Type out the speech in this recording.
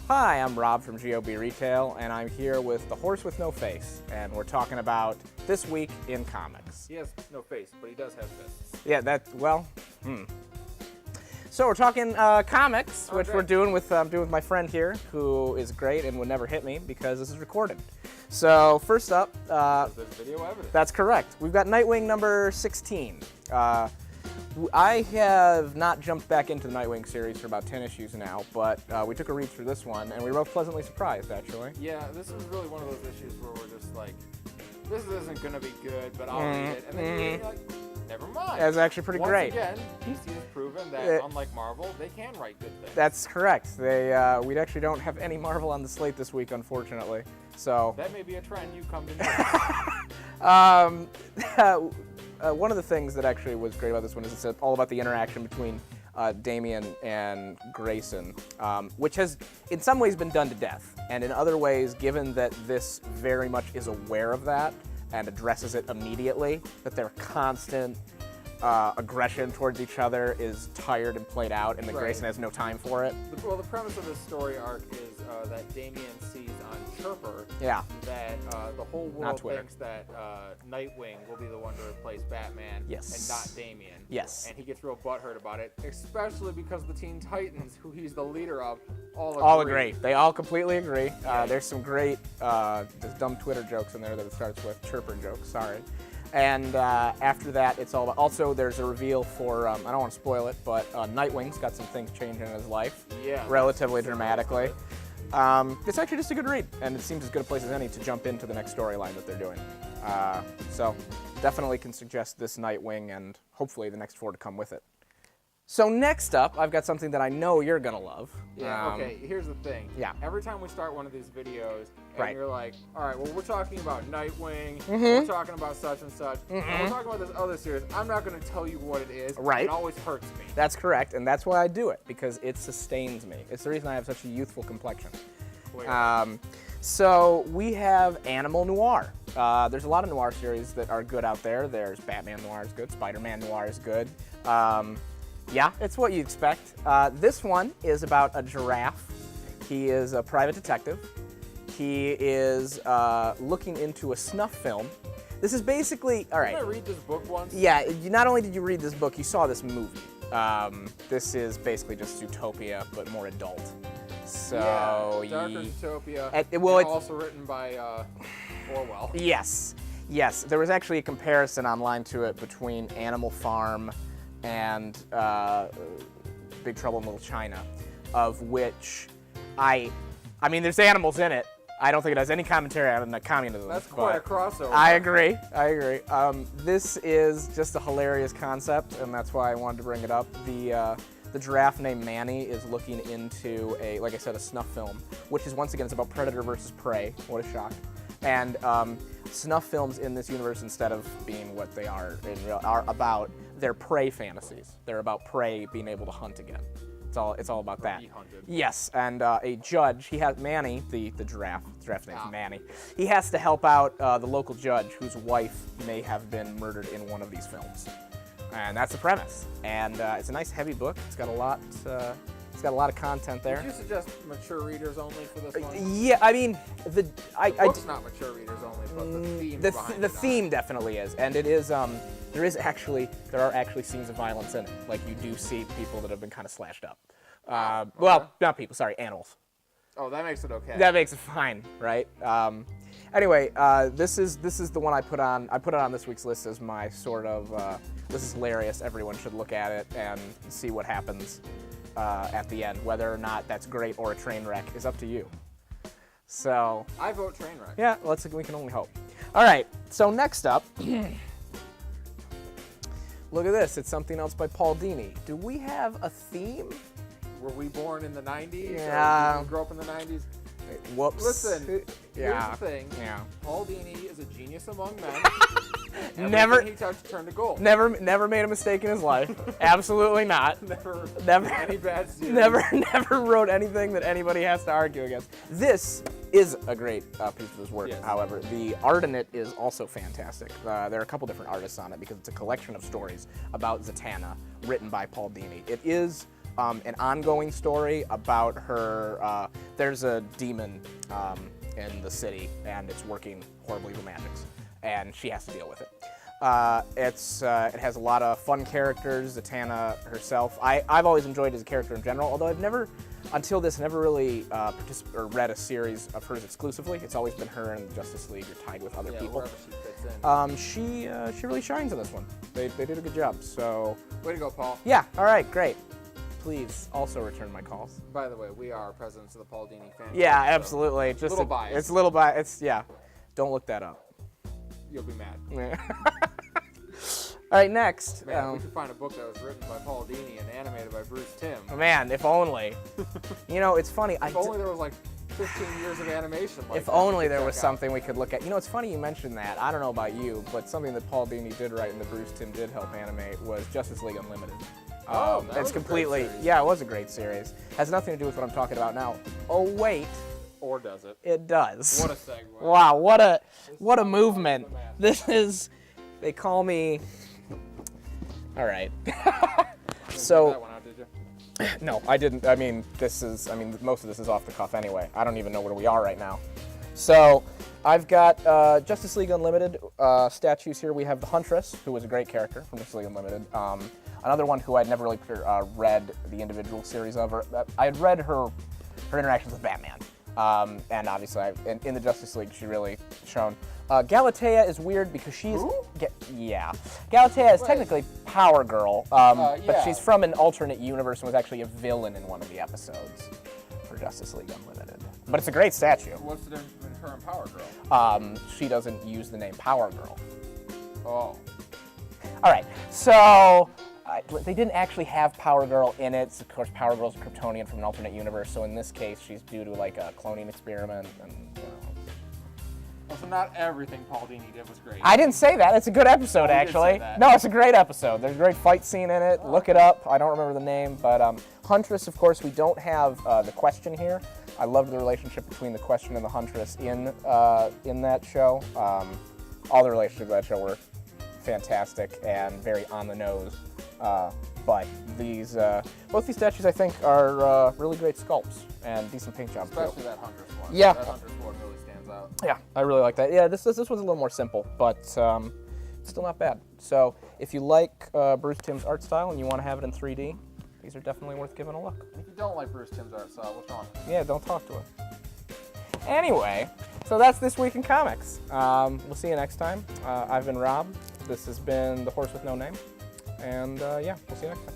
Hi, I'm Rob from GOB Retail, and I'm here with the horse with no face, and we're talking about this week in comics. He has no face, but he does have fists. Yeah, So we're talking comics, which we're doing with my friend here, who is great and would never hit me because this is recorded. So first up, There's video evidence. that's correct. We've got Nightwing number 16. I have not jumped back into the Nightwing series for about 10 issues now, but we took a read through this one, and we were both pleasantly surprised, actually. Yeah, this is really one of those issues where we're just like, this isn't going to be good, but I'll read it. And then you're like, never mind. It's actually pretty great. Once again, DC has proven that, unlike Marvel, they can write good things. That's correct. We actually don't have any Marvel on the slate this week, unfortunately. So That may be a trend you come to know. One of the things that actually was great about this one is it's all about the interaction between Damian and Grayson, which has in some ways been done to death, and in other ways, given that this very much is aware of that and addresses it immediately, that their constant aggression towards each other is tired and played out, and that Grayson has no time for it. Well, the premise of this story arc is that Damian sees on Chirper that the whole world thinks that Nightwing will be the one to replace Batman and not Damian. Yes. And he gets real butthurt about it, especially because the Teen Titans, who he's the leader of, all agree. They all completely agree. There's some great dumb Twitter jokes in there that it starts with Chirper jokes, sorry. And after that, it's all about, also there's a reveal for, I don't want to spoil it, but Nightwing's got some things changing in his life, relatively dramatically. It's actually just a good read, and it seems as good a place as any to jump into the next storyline that they're doing. So definitely can suggest this Nightwing and hopefully the next 4 to come with it. So next up, I've got something that I know you're going to love. Okay, here's the thing. Yeah. Every time we start one of these videos, and you're like, all right, well, we're talking about Nightwing, we're talking about such and such, and we're talking about this other series, I'm not going to tell you what it is. Right. It always hurts me. That's correct, and that's why I do it, because it sustains me. It's the reason I have such a youthful complexion. So we have Animal Noir. There's a lot of noir series that are good out there. There's Batman Noir is good, Spider-Man Noir is good. Yeah, it's what you expect. This one is about a giraffe. He is a private detective. He is looking into a snuff film. This is basically, all right. Did I read this book once? Yeah, not only did you read this book, you saw this movie. This is basically just Zootopia, but more adult. So Darker Zootopia. It's also written by Orwell. Yes. There was actually a comparison online to it between Animal Farm and Big Trouble in Little China, of which I mean, there's animals in it. I don't think it has any commentary on the communism. That's quite a crossover. I agree. This is just a hilarious concept, and that's why I wanted to bring it up. The giraffe named Manny is looking into like I said, a snuff film, which is, once again, it's about predator versus prey. What a shock. And snuff films in this universe, instead of being what they are in real, are about their prey fantasies. They're about prey being able to hunt again. It's all about that. Be hunted. Yes, and a judge, he has Manny, the giraffe. The giraffe's name's Manny. He has to help out the local judge whose wife may have been murdered in one of these films, and that's the premise. And it's a nice heavy book. It's got a lot. It's got a lot of content there. Would you suggest mature readers only for this one? Yeah, I mean, the book's not mature readers only, but the theme the theme definitely is, and it is. There are actually scenes of violence in it. Like, you do see people that have been kind of slashed up. Well, not people. Sorry, animals. Oh, that makes it okay. That makes it fine, right? Anyway, this is the one I put on. I put it on this week's list as my sort of. This is hilarious. Everyone should look at it and see what happens at the end. Whether or not that's great or a train wreck is up to you. So. I vote train wreck. Yeah, we can only hope. All right. So next up. Look at this. It's something else by Paul Dini. Do we have a theme? Were we born in the 90s? Yeah. Or did we grow up in the 90s? Whoops. Listen, here's the thing. Yeah. Paul Dini is a genius among men. Everything he touched turned to gold. Never made a mistake in his life. Absolutely not. Never any bad series. Never wrote anything that anybody has to argue against. This is a great piece of his work. Yes. However, the art in it is also fantastic. There are a couple different artists on it because it's a collection of stories about Zatanna written by Paul Dini. It is an ongoing story about her. There's a demon in the city, and it's working horrible evil magics, and she has to deal with it. It has a lot of fun characters. Zatanna herself, I've always enjoyed as a character in general, although I've never, until this, never really read a series of hers exclusively. It's always been her in the Justice League. You're tied with other people. She fits in. She really shines in this one. They did a good job. So way to go, Paul. Yeah. All right. Great. Please also return my calls. By the way, we are presidents of the Paul Dini fan. Yeah, absolutely. Just a little biased. It's a little biased. It's yeah. Don't look that up. You'll be mad. Yeah. All right, next. Man, we could find a book that was written by Paul Dini and animated by Bruce Timm. Man, if only. You know, it's funny. If only there was like 15 years of animation. Like if only there was something we could look at. You know, it's funny you mentioned that. I don't know about you, but something that Paul Dini did write and that Bruce Timm did help animate was Justice League Unlimited. That was completely, a great series. Yeah, it was a great series. Has nothing to do with what I'm talking about now. Oh wait. Or does it? It does. What a segue. Wow, what a movement. This is, they call me, all right. So, that one out, did you? No, I didn't. I mean, most of this is off the cuff anyway. I don't even know where we are right now. So, I've got Justice League Unlimited statues here. We have the Huntress, who was a great character from Justice League Unlimited. Another one who I'd never really read the individual series of. I had read her interactions with Batman. And obviously, in the Justice League, she really shone. Galatea is weird because she's... Yeah. Galatea is technically Power Girl, but she's from an alternate universe and was actually a villain in one of the episodes for Justice League Unlimited. But it's a great statue. What's the difference between her and Power Girl? She doesn't use the name Power Girl. Oh. All right, so... they didn't actually have Power Girl in it. Of course, Power Girl's a Kryptonian from an alternate universe, so in this case, she's due to like a cloning experiment, and you know. Well, so not everything Paul Dini did was great. I didn't say that. It's a good episode, actually. No, it's a great episode. There's a great fight scene in it. Look it up. I don't remember the name, but Huntress, of course, we don't have the Question here. I loved the relationship between the Question and the Huntress in that show. All the relationships in that show were fantastic and very on the nose. But both these statues, I think, are really great sculpts and decent paint jobs. Especially that Huntress one. Yeah. That Huntress one really stands out. Yeah, I really like that. Yeah, this one's a little more simple, but still not bad. So if you like Bruce Timm's art style and you want to have it in 3D, these are definitely worth giving a look. If you don't like Bruce Timm's art style, what's wrong? Yeah, don't talk to him. Anyway, so that's This Week in Comics. We'll see you next time. I've been Rob. This has been The Horse with No Name. And yeah, we'll see you next time.